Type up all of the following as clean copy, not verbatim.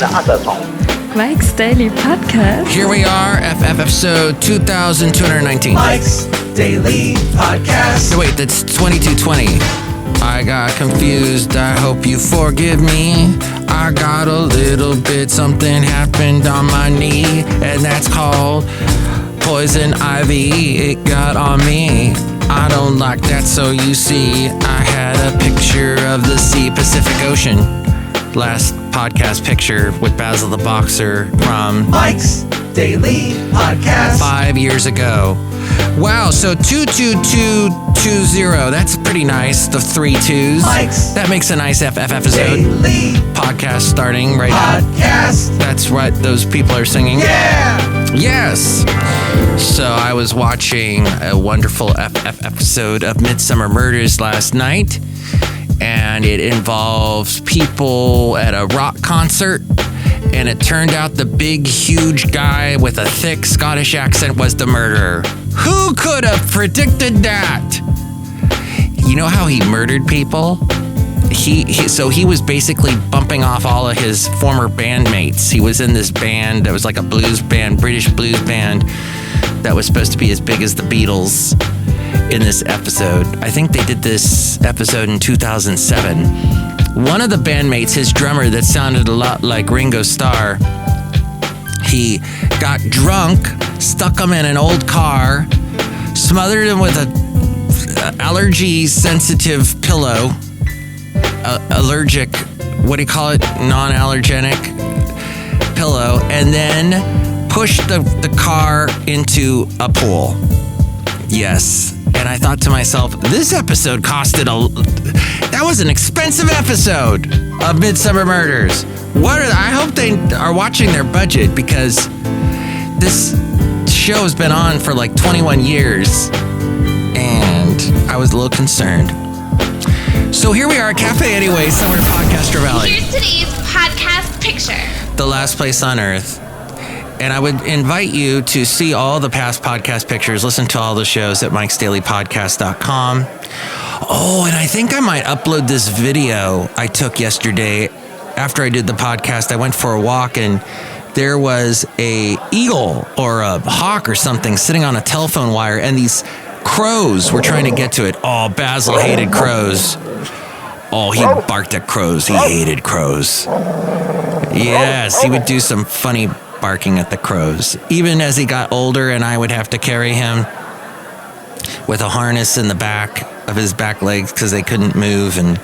Mike's Daily Podcast. Here we are, FF episode 2219. Mike's Daily Podcast. No, wait, that's 2220. I got confused, I hope you forgive me. I got a little bit, something happened on my knee, and that's called poison ivy. It got on me. I don't like that, so you see, I had a picture of the sea, Pacific Ocean. Last podcast picture with Basil the Boxer from Mike's Daily Podcast. 5 years ago. Wow, so 22220, that's pretty nice, the 3 2s. Mike's that makes a nice FF episode. Daily Podcast starting right Podcast. now. That's what those people are singing. Yeah! Yes! So I was watching a wonderful FF episode of Midsummer Murders last night, and it involves people at a rock concert, and it turned out the big, huge guy with a thick Scottish accent was the murderer. Who could have predicted that? You know how he murdered people? So he was basically bumping off all of his former bandmates. He was in this band that was like a blues band, British blues band, that was supposed to be as big as the Beatles in this episode. I think they did this episode in 2007. One of the bandmates, his drummer that sounded a lot like Ringo Starr, he got drunk, stuck him in an old car, smothered him with a allergy-sensitive pillow, allergic, what do you call it, non-allergenic pillow, and then pushed the car into a pool. Yes. And I thought to myself, this episode that was an expensive episode of Midsummer Murders. I hope they are watching their budget, because this show has been on for like 21 years, and I was a little concerned. So here we are at Cafe Anyway, somewhere in Podcaster Valley. Here's today's podcast picture. The last place on earth. And I would invite you to see all the past podcast pictures, listen to all the shows at mikesdailypodcast.com. Oh, and I think I might upload this video I took yesterday. After I did the podcast, I went for a walk, and there was a eagle or a hawk or something sitting on a telephone wire, and these crows were trying to get to it. Oh, Basil hated crows. Oh, he barked at crows. He hated crows. Yes, he would do some funny barking at the crows. Even as he got older and I would have to carry him with a harness in the back of his back legs because they couldn't move, and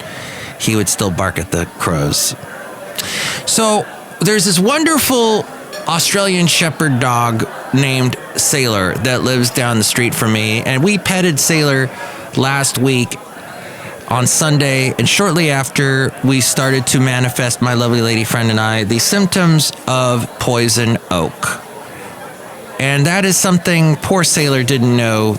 he would still bark at the crows. So there's this wonderful Australian Shepherd dog named Sailor that lives down the street from me, and we petted Sailor last week on Sunday, and shortly after, we started to manifest, my lovely lady friend and I, the symptoms of poison oak. And that is something poor Sailor didn't know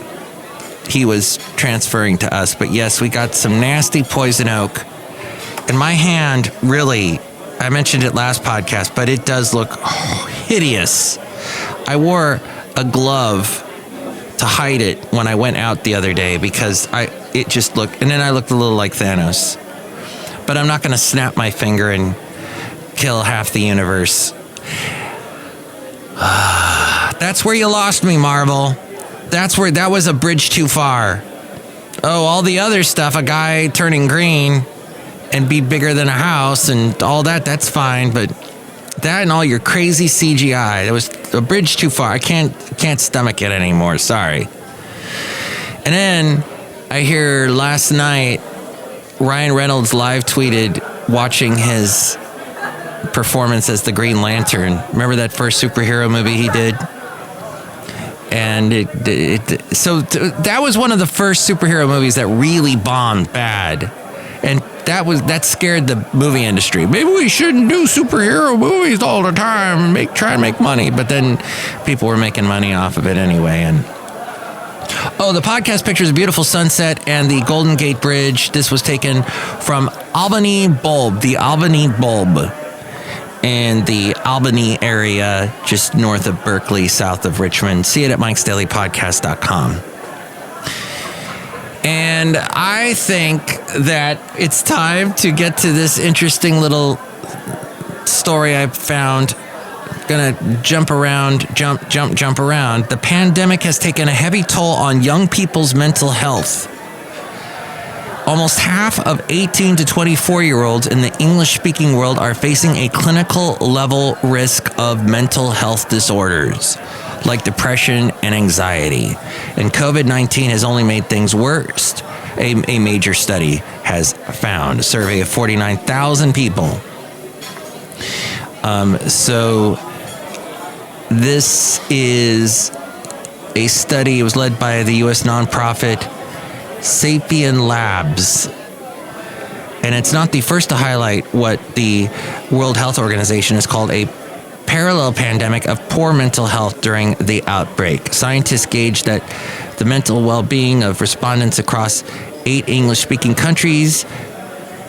he was transferring to us. But yes, we got some nasty poison oak. And my hand, really, I mentioned it last podcast, but it does look hideous. I wore a glove to hide it when I went out the other day, because it just looked, and then I looked a little like Thanos. But I'm not going to snap my finger and kill half the universe. That's where you lost me, Marvel. That was a bridge too far. Oh, all the other stuff, a guy turning green and be bigger than a house and all that, that's fine, but that and all your crazy CGI, that was a bridge too far. I can't stomach it anymore. Sorry. And then I hear last night Ryan Reynolds live tweeted watching his performance as the Green Lantern. Remember that first superhero movie he did? And that was one of the first superhero movies that really bombed bad. And that scared the movie industry. Maybe we shouldn't do superhero movies all the time and try and make money. But then people were making money off of it anyway. And the podcast picture is a beautiful sunset and the Golden Gate Bridge. This was taken from Albany Bulb, the Albany Bulb, in the Albany area, just north of Berkeley, south of Richmond. See it at mikesdailypodcast.com. And I think that it's time to get to this interesting little story I found. Gonna jump around. The pandemic has taken a heavy toll on young people's mental health. Almost half of 18 to 24-year-olds in the English-speaking world are facing a clinical level risk of mental health disorders like depression and anxiety. And COVID-19 has only made things worse. A major study has found, a survey of 49,000 people. So this is a study. It was led by the U.S. nonprofit Sapien Labs. And it's not the first to highlight what the World Health Organization has called a parallel pandemic of poor mental health during the outbreak. Scientists gauged that the mental well-being of respondents across 8 English-speaking countries,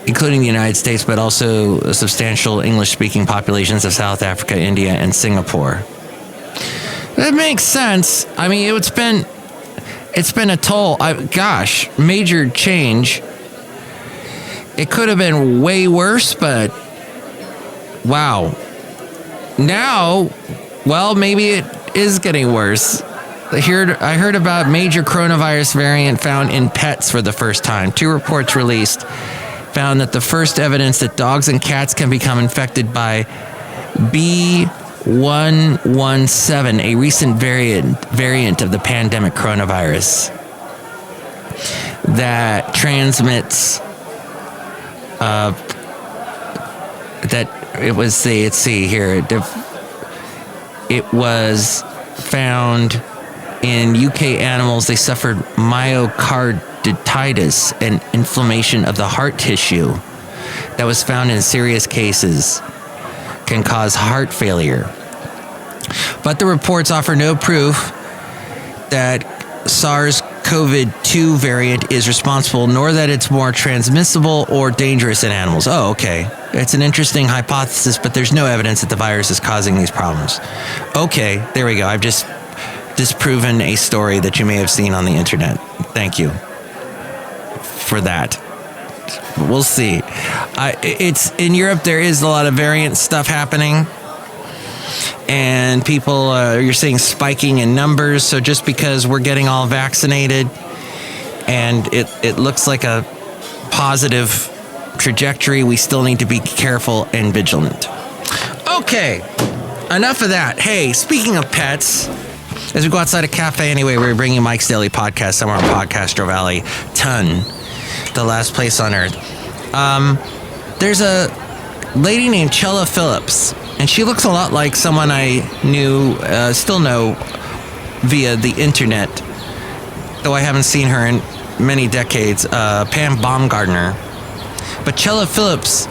including the United States, but also substantial English-speaking populations of South Africa, India, and Singapore. That makes sense. I mean, it's been a toll. Major change. It could have been way worse, but wow. Now, well, maybe it is getting worse. I heard about major coronavirus variant found in pets for the first time. 2 reports released found that the first evidence that dogs and cats can become infected by B117, a recent variant of the pandemic coronavirus that transmits it was found in UK animals. They suffered myocarditis, an inflammation of the heart tissue that was found in serious cases, can cause heart failure. But the reports offer no proof that SARS-CoV-2 variant is responsible, nor that it's more transmissible or dangerous in animals. Oh, okay. It's an interesting hypothesis, but there's no evidence that the virus is causing these problems. Okay, there we go. I've just disproven a story that you may have seen on the internet. Thank you for that. We'll see. It's in Europe. There is a lot of variant stuff happening, and people you're seeing spiking in numbers. So just because we're getting all vaccinated and it looks like a positive trajectory, we still need to be careful and vigilant. Okay, enough of that. Hey, speaking of pets, as we go outside a cafe anyway, we're bringing Mike's Daily Podcast somewhere in Podcastro Valley, the last place on earth. There's a lady named Chely Phillips, and she looks a lot like someone I still know via the internet, though I haven't seen her in many decades, Pam Baumgartner. But Chely Phillips,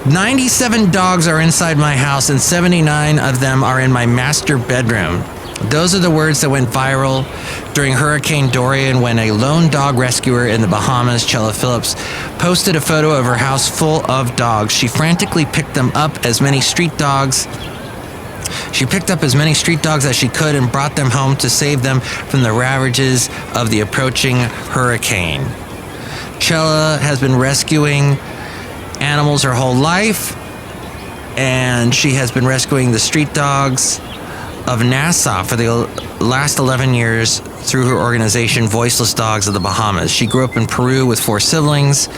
97 dogs are inside my house and 79 of them are in my master bedroom. Those are the words that went viral during Hurricane Dorian, when a lone dog rescuer in the Bahamas, Chely Phillips, posted a photo of her house full of dogs. She frantically picked up as many street dogs as she could and brought them home to save them from the ravages of the approaching hurricane. Chely has been rescuing animals her whole life, and she has been rescuing the street dogs of Nassau for the last 11 years through her organization, Voiceless Dogs of the Bahamas. She grew up in Peru with 4 siblings.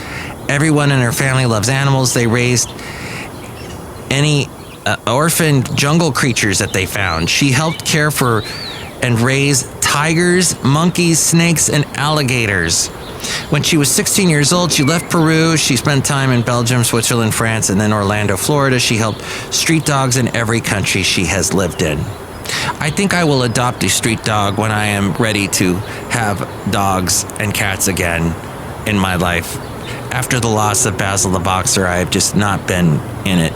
Everyone in her family loves animals. They raised any orphaned jungle creatures that they found. She helped care for and raise tigers, monkeys, snakes, and alligators. When she was 16 years old, she left Peru. She spent time in Belgium, Switzerland, France, and then Orlando, Florida. She helped street dogs in every country she has lived in. I think I will adopt a street dog when I am ready to have dogs and cats again in my life. After the loss of Basil the Boxer, I have just not been in it.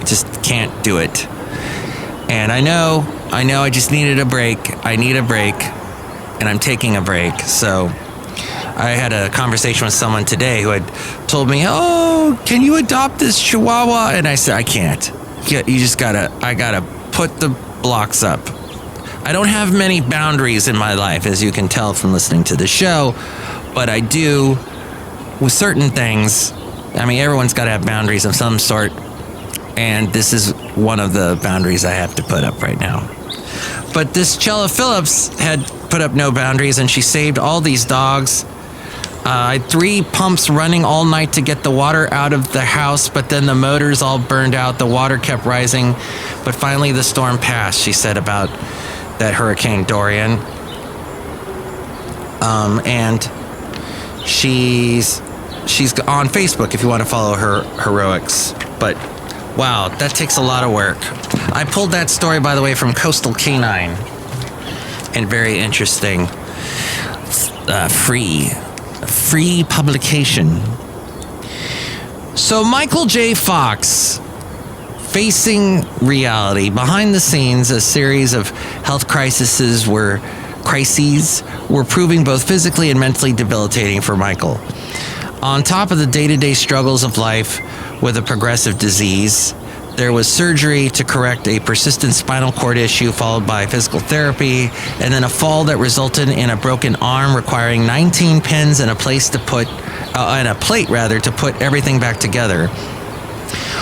Just can't do it. And I know I just needed a break. I need a break, and I'm taking a break. So I had a conversation with someone today who had told me, "Oh, can you adopt this Chihuahua?" And I said, "I can't. I gotta put the blocks up." I don't have many boundaries in my life, as you can tell from listening to the show, but I do with certain things. I mean, everyone's got to have boundaries of some sort. And this is one of the boundaries I have to put up right now. But this Chely Phillips had put up no boundaries, and she saved all these dogs. I had 3 pumps running all night to get the water out of the house, but then the motors all burned out. The water kept rising, but finally the storm passed, she said about that Hurricane Dorian. And she's on Facebook if you want to follow her heroics. But wow, that takes a lot of work. I pulled that story, by the way, from Coastal Canine, and very interesting. Free publication. So Michael J. Fox, facing reality. Behind the scenes, a series of health crises were proving both physically and mentally debilitating for Michael. On top of the day-to-day struggles of life with a progressive disease, there was surgery to correct a persistent spinal cord issue, followed by physical therapy, and then a fall that resulted in a broken arm requiring 19 pins and a plate to put everything back together.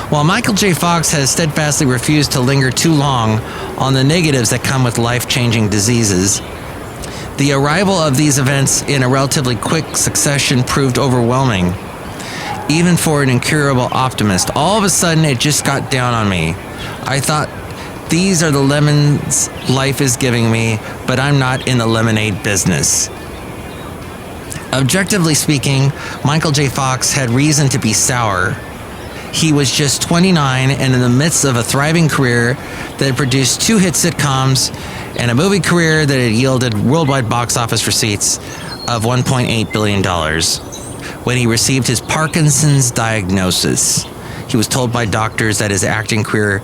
While Michael J. Fox has steadfastly refused to linger too long on the negatives that come with life-changing diseases, the arrival of these events in a relatively quick succession proved overwhelming. Even for an incurable optimist, all of a sudden it just got down on me. I thought, these are the lemons life is giving me, but I'm not in the lemonade business. Objectively speaking, Michael J. Fox had reason to be sour. He was just 29 and in the midst of a thriving career that had produced 2 hit sitcoms and a movie career that had yielded worldwide box office receipts of $1.8 billion. When he received his Parkinson's diagnosis, he was told by doctors that his acting career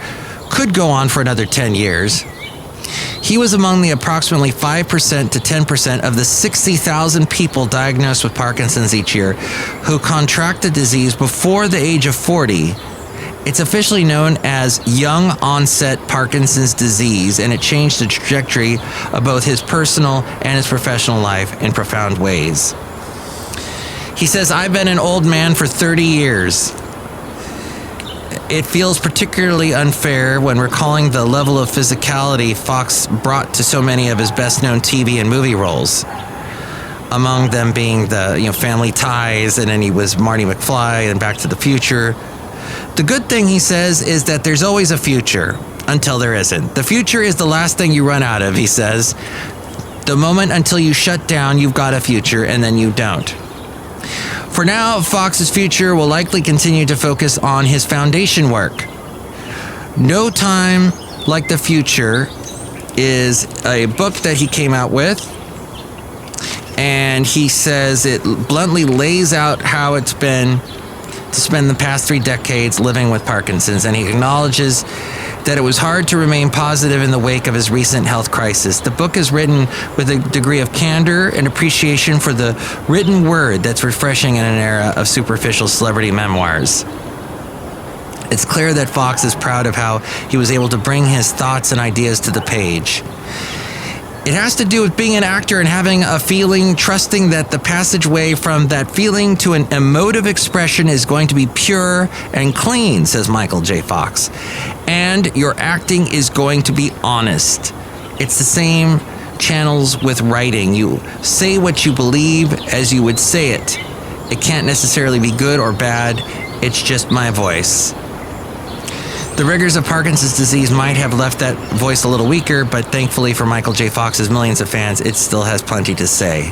could go on for another 10 years. He was among the approximately 5% to 10% of the 60,000 people diagnosed with Parkinson's each year who contract the disease before the age of 40. It's officially known as young onset Parkinson's disease, and it changed the trajectory of both his personal and his professional life in profound ways. He says, I've been an old man for 30 years. It feels particularly unfair when recalling the level of physicality Fox brought to so many of his best-known TV and movie roles. Among them being the Family Ties, and then he was Marty McFly and Back to the Future. The good thing, he says, is that there's always a future until there isn't. The future is the last thing you run out of, he says. The moment until you shut down, you've got a future, and then you don't. For now, Fox's future will likely continue to focus on his foundation work. No Time Like the Future is a book that he came out with, and he says it bluntly lays out how it's been to spend the past 3 decades living with Parkinson's, and he acknowledges that it was hard to remain positive in the wake of his recent health crisis. The book is written with a degree of candor and appreciation for the written word that's refreshing in an era of superficial celebrity memoirs. It's clear that Fox is proud of how he was able to bring his thoughts and ideas to the page. It has to do with being an actor and having a feeling, trusting that the passageway from that feeling to an emotive expression is going to be pure and clean, says Michael J. Fox. And your acting is going to be honest. It's the same channels with writing. You say what you believe as you would say it. It can't necessarily be good or bad. It's just my voice. The rigors of Parkinson's disease might have left that voice a little weaker, but thankfully for Michael J. Fox's millions of fans, it still has plenty to say.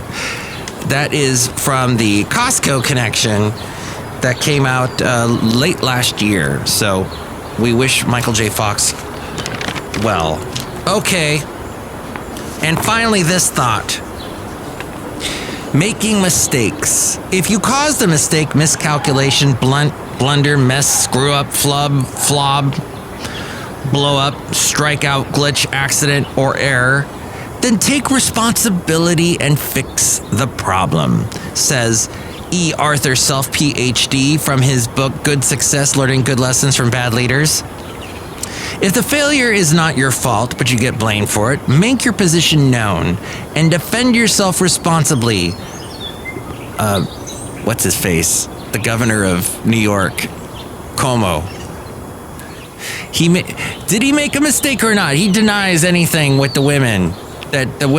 That is from the Costco connection that came out late last year. So we wish Michael J. Fox well. Okay. And finally, this thought. Making mistakes. If you caused a mistake, miscalculation, blunder, mess, screw up, flub, flob, blow up, strikeout, glitch, accident, or error, then take responsibility and fix the problem, says E. Arthur Self, Ph.D. from his book Good Success, Learning Good Lessons from Bad Leaders. If the failure is not your fault, but you get blamed for it, make your position known and defend yourself responsibly. What's his face? The governor of New York, Cuomo. Did he make a mistake or not? He denies anything with the women.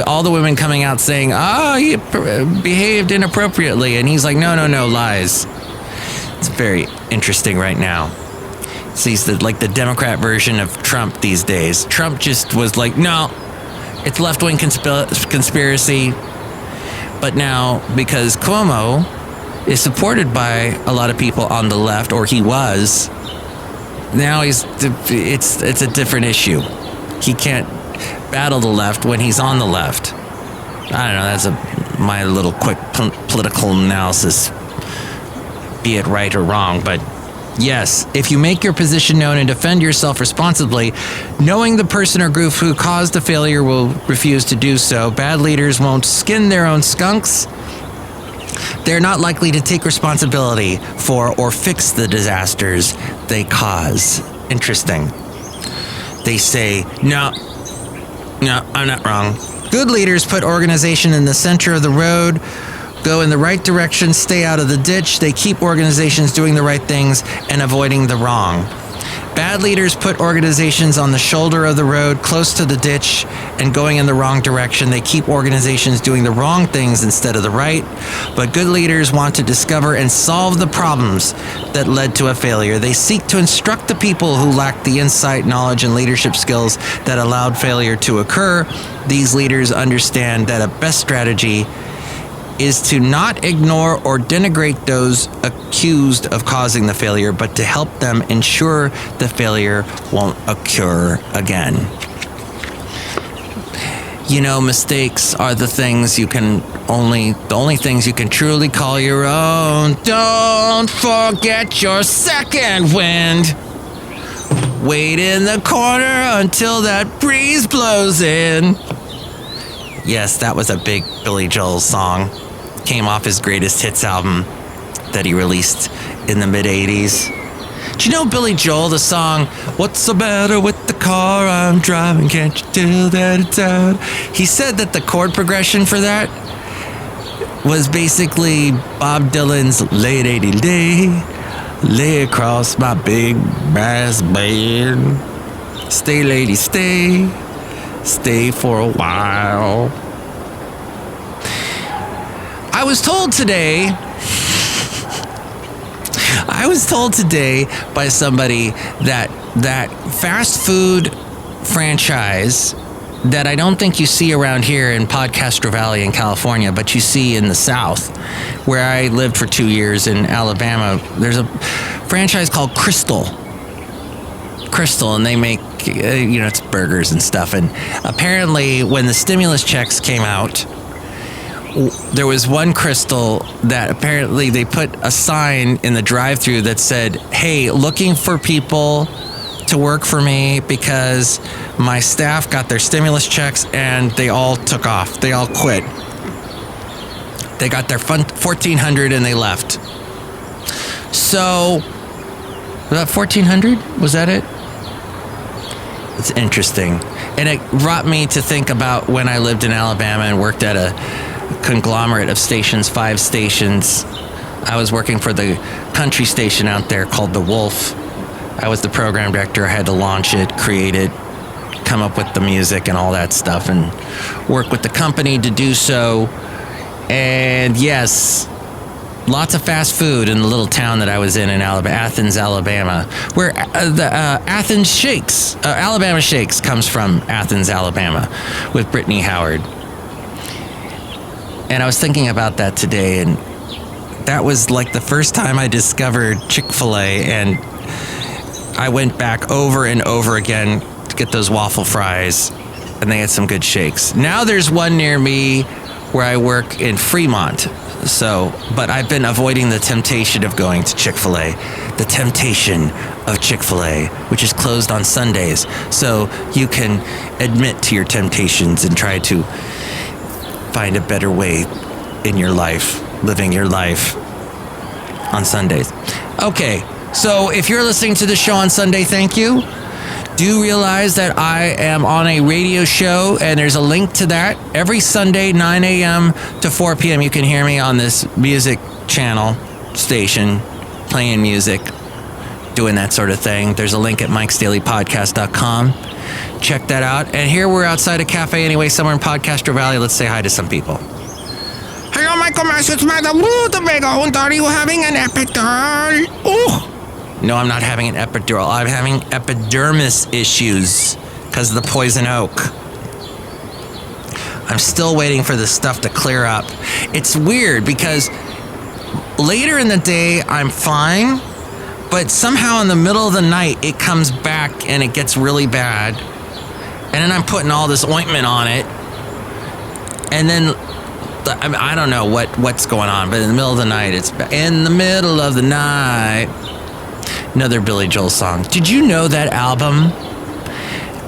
All the women coming out saying, he behaved inappropriately. And he's like, no, lies. It's very interesting right now. He's the Democrat version of Trump these days. Trump just was like, no, it's left-wing conspiracy. But now, because Cuomo is supported by a lot of people on the left, or he was, now it's a different issue. He can't battle the left when he's on the left. I don't know, that's my little quick political analysis, be it right or wrong. But yes, if you make your position known and defend yourself responsibly, knowing the person or group who caused the failure will refuse to do so. Bad leaders won't skin their own skunks. They're not likely to take responsibility for or fix the disasters they cause. Interesting. They say, no, I'm not wrong. Good leaders put organization in the center of the road, go in the right direction, stay out of the ditch. They keep organizations doing the right things and avoiding the wrong. Bad leaders put organizations on the shoulder of the road, close to the ditch, and going in the wrong direction. They keep organizations doing the wrong things instead of the right. But good leaders want to discover and solve the problems that led to a failure. They seek to instruct the people who lack the insight, knowledge, and leadership skills that allowed failure to occur. These leaders understand that a best strategy is to not ignore or denigrate those accused of causing the failure, but to help them ensure the failure won't occur again. You know, mistakes are the only things you can truly call your own. Don't forget your second wind. Wait in the corner until that breeze blows in. Yes, that was a big Billy Joel song. Came off his greatest hits album that he released in the mid-'80s. Do you know Billy Joel, the song, "What's the matter with the car I'm driving, can't you tell that it's out?" He said that the chord progression for that was basically Bob Dylan's "Late 80 Day, lay across my big brass bed. Stay lady, stay for a while." I was told today by somebody that fast food franchise that I don't think you see around here in Podcastro Valley in California, but you see in the South, where I lived for 2 years in Alabama. There's a franchise called Crystal, and they make, it's burgers and stuff. And apparently when the stimulus checks came out, there was one Crystal that apparently they put a sign in the drive-thru that said, "Hey, looking for people to work for me because my staff got their stimulus checks and they all took off. They all quit. They got their $1,400 and they left." So, was that $1,400? Was that it? It's interesting. And it brought me to think about when I lived in Alabama and worked at a conglomerate of stations, 5 stations. I was working for the country station out there called The Wolf. I was the program director. I had to launch it, create it, come up with the music and all that stuff, and work with the company to do so. And yes, lots of fast food in the little town that I was in Alabama, Athens, Alabama, where the Athens Shakes, Alabama Shakes comes from Athens, Alabama, with Brittany Howard. And I was thinking about that today, and that was like the first time I discovered Chick-fil-A, and I went back over and over again to get those waffle fries, and they had some good shakes. Now there's one near me where I work in Fremont, but I've been avoiding the temptation of going to Chick-fil-A. The temptation of Chick-fil-A, which is closed on Sundays, so you can admit to your temptations and try to find a better way in your life, living your life on Sundays. Okay, so if you're listening to the show on Sunday, thank you. Do realize that I am on a radio show, and there's a link to that. Every Sunday, 9 a.m. to 4 p.m., you can hear me on this music channel station, playing music, doing that sort of thing. There's a link at mikesdailypodcast.com. Check that out. And here we're outside a cafe anyway, somewhere in Podcaster Valley. Let's say hi to some people. Hello, Michael Mash. It's Madame Rootabega. And are you having an epidural? Oh! No, I'm not having an epidural. I'm having epidermis issues because of the poison oak. I'm still waiting for this stuff to clear up. It's weird because later in the day, I'm fine, but somehow in the middle of the night, it comes back and it gets really bad. And then I'm putting all this ointment on it. And then, I don't know what's going on, but in the middle of the night, it's in the middle of the night. Another Billy Joel song. Did you know that album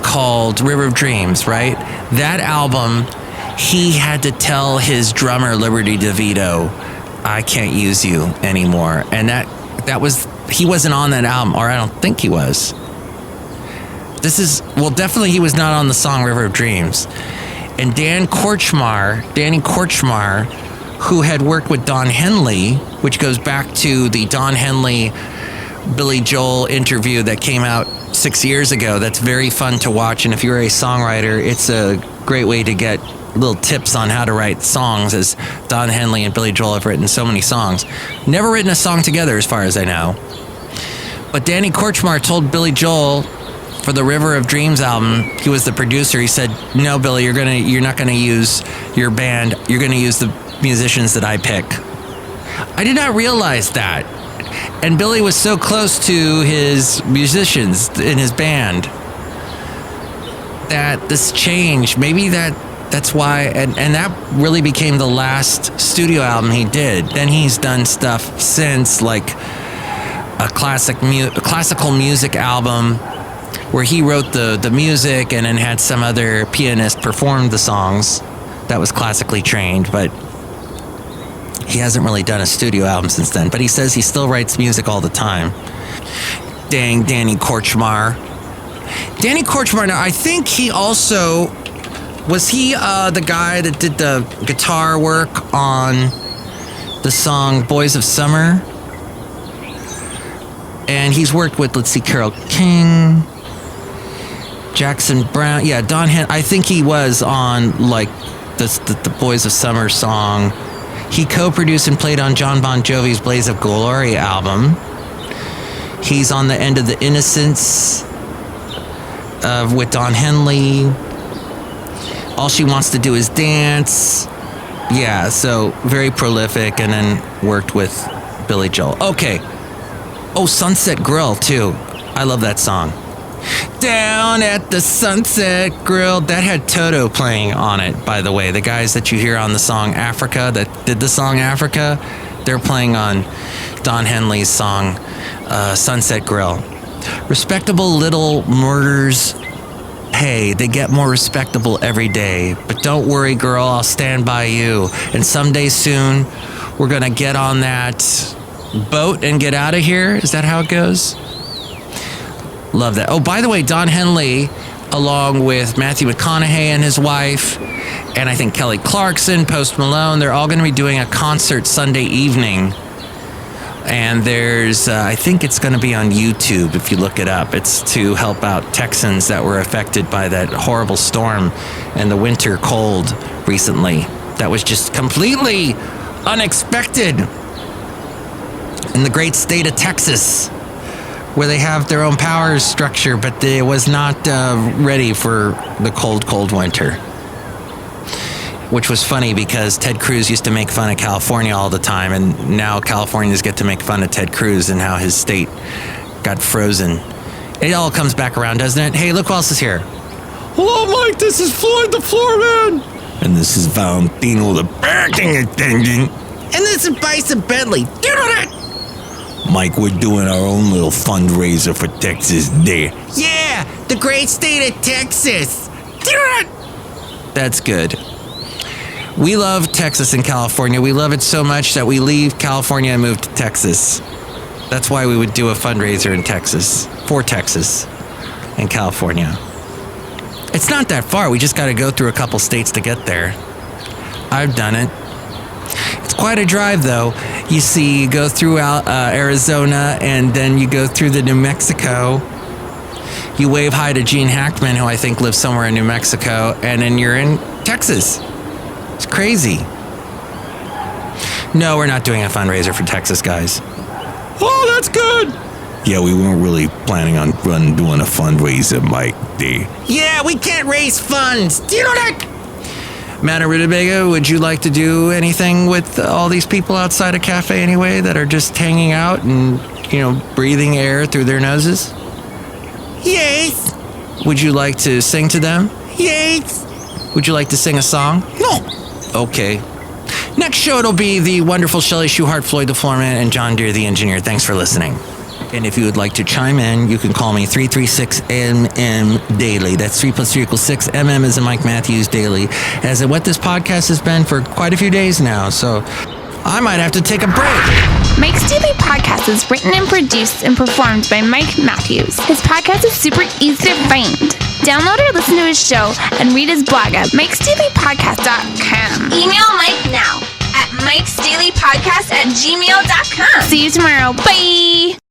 called River of Dreams, right? That album, he had to tell his drummer, Liberty DeVito, I can't use you anymore. And that was, he wasn't on that album, or I don't think he was. Definitely he was not on the song River of Dreams. And Danny Kortchmar, who had worked with Don Henley, which goes back to the Don Henley Billy Joel interview that came out 6 years ago. That's very fun to watch. And if you're a songwriter, it's a great way to get little tips on how to write songs, as Don Henley and Billy Joel have written so many songs. Never written a song together as far as I know. But Danny Kortchmar told Billy Joel for the River of Dreams album, he was the producer, he said, no, Billy, you're not gonna use your band, you're gonna use the musicians that I pick. I did not realize that. And Billy was so close to his musicians in his band that this changed. Maybe that's why, and that really became the last studio album he did. Then he's done stuff since, like a classical music album where he wrote the music and then had some other pianist perform the songs that was classically trained, but he hasn't really done a studio album since then. But he says he still writes music all the time. Dang, Danny Kortchmar. Danny Kortchmar, now I think he also, was he the guy that did the guitar work on the song Boys of Summer? And he's worked with, let's see, Carole King, Jackson Browne. Yeah, Don Henley. I think he was on like the Boys of Summer song. He co-produced and played on John Bon Jovi's Blaze of Glory album. He's on the End of the Innocents with Don Henley. All She Wants to Do Is Dance. Yeah, so very prolific, and then worked with Billy Joel. Okay. Oh, Sunset Grill, too. I love that song. Down at the Sunset Grill. That had Toto playing on it, by the way. The guys that you hear on the song Africa, that did the song Africa, they're playing on Don Henley's song Sunset Grill. Respectable Little Murders. Hey, they get more respectable every day. But don't worry, girl, I'll stand by you. And someday soon, we're going to get on that boat and get out of here. Is that how it goes? Love that. Oh, by the way, Don Henley, along with Matthew McConaughey and his wife, and I think Kelly Clarkson, Post Malone, they're all going to be doing a concert Sunday evening. And there's, I think it's going to be on YouTube if you look it up. It's to help out Texans that were affected by that horrible storm and the winter cold recently. That was just completely unexpected in the great state of Texas, where they have their own power structure, but it was not ready for the cold, cold winter. Which was funny because Ted Cruz used to make fun of California all the time, and now Californians get to make fun of Ted Cruz and how his state got frozen. It all comes back around, doesn't it? Hey, look who else is here. Hello, Mike, this is Floyd the Floorman. And this is Valentino, the parking attendant. And this is Bison Bentley. Mike, we're doing our own little fundraiser for Texas Day. Yeah, the great state of Texas. That's good. We love Texas and California. We love it so much that we leave California and move to Texas. That's why we would do a fundraiser in Texas, for Texas and California. It's not that far. We just got to go through a couple states to get there. I've done it. It's quite a drive, though. You see, you go throughout Arizona, and then you go through the New Mexico. You wave hi to Gene Hackman, who I think lives somewhere in New Mexico, and then you're in Texas. It's crazy. No, we're not doing a fundraiser for Texas, guys. Oh, that's good. Yeah, we weren't really planning on doing a fundraiser, Mike D. Yeah, we can't raise funds. Do you know that? Madame Rootabega, would you like to do anything with all these people outside a cafe anyway that are just hanging out and, breathing air through their noses? Yes. Would you like to sing to them? Yes. Would you like to sing a song? No. Okay. Next show, it'll be the wonderful Chely Shoehart, Floyd the Floorman, and John Deere the engineer. Thanks for listening. And if you would like to chime in, you can call me 336-MM Daily. That's 3 + 3 = 6. MM is in Mike Matthews Daily. As what this podcast has been for quite a few days now, so I might have to take a break. Mike's Daily Podcast is written and produced and performed by Mike Matthews. His podcast is super easy to find. Download or listen to his show and read his blog at mikesdailypodcast.com. Email Mike now at mikesdailypodcast@gmail.com. See you tomorrow. Bye!